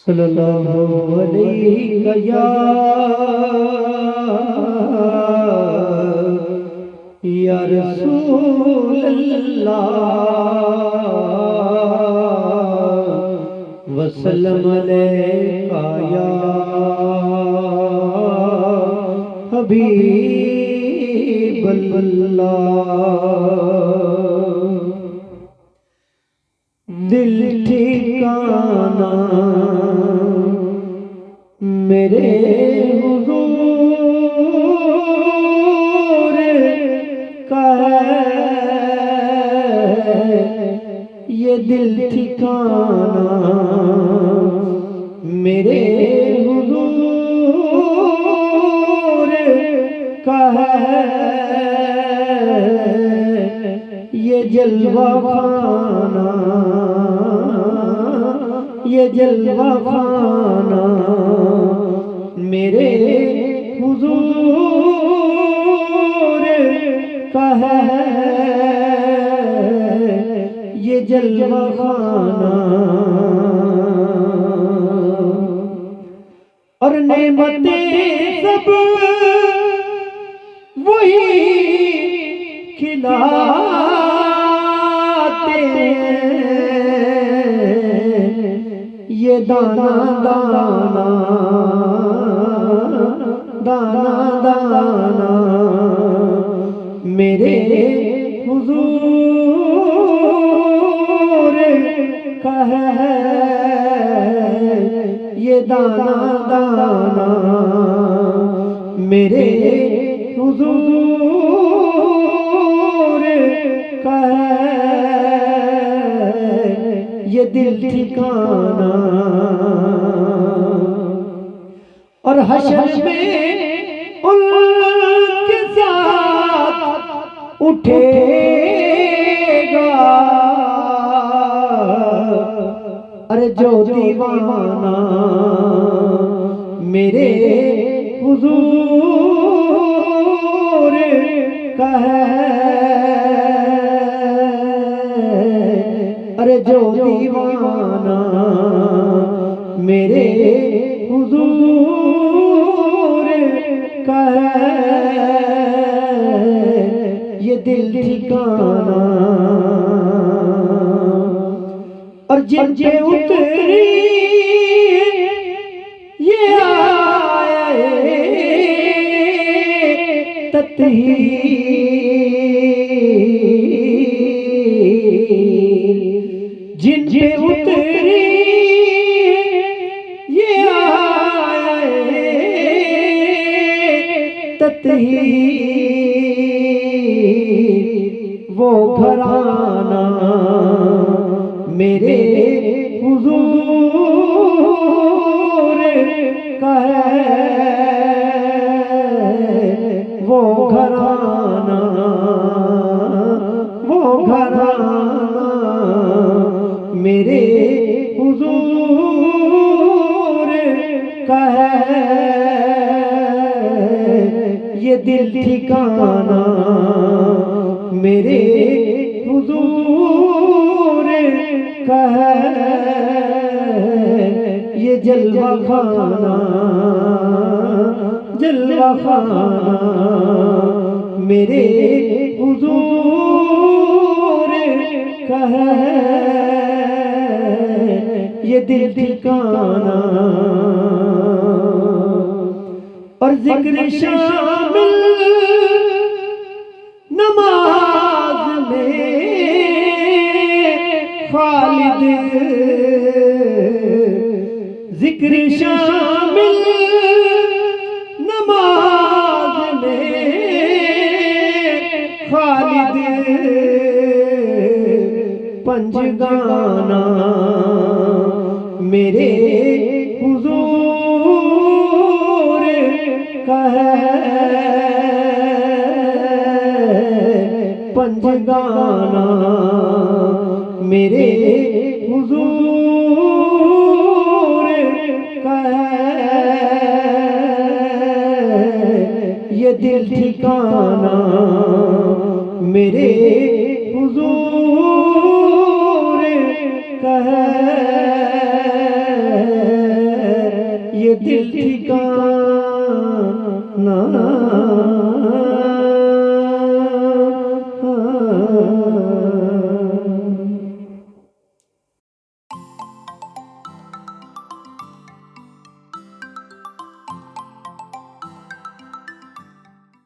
सल्लल्लाहु अलैहि या रसूल अल्लाह वसल्लम अलैका या हबीब अल्लाह। दिल ठिकाना मेरे हुजूर का है, ये दिल ठिकाना मेरे हुजूर का है, ये जलवा खाना, ये जलवा खाना मेरे हुजूर का है, ये जलवा खाना। और नेमतें सब वही खिलाते ये दाना दाना दाना दाना मेरे हुजूर का है, ये दाना दाना मेरे हुजूर का है, ये दिल ठिकाना। और हश्र में उनके साथ उठेगा, अरे जो दीवाना मेरे हुजूर का है, अरे जो दीवाना मेरे हुजूर का है, ये दिल ठिकाना। और जिन पे उतरी ये आए तत्हीर, जिन पे उतरी ये आए तत्हीर, वो घराना मेरे हुजूर का है, वो घराना, वो घराना मेरे हुजूर का है, ये दिल ठिकाना मेरे हुजूर का है, ये जलवा खाना, जलवा खाना मेरे हुजूर का है, ये दिल ठिकाना। और जिक्र शामिल नमाज में खालिद, जिक्र शामिल नमाज में खालिद, पंजगाना मेरे हुजूर का है, पंजगाना मेरे हुजूर का है, ये दिल ठिकाना मेरे हुजूर का है। ये दिल ठिकाना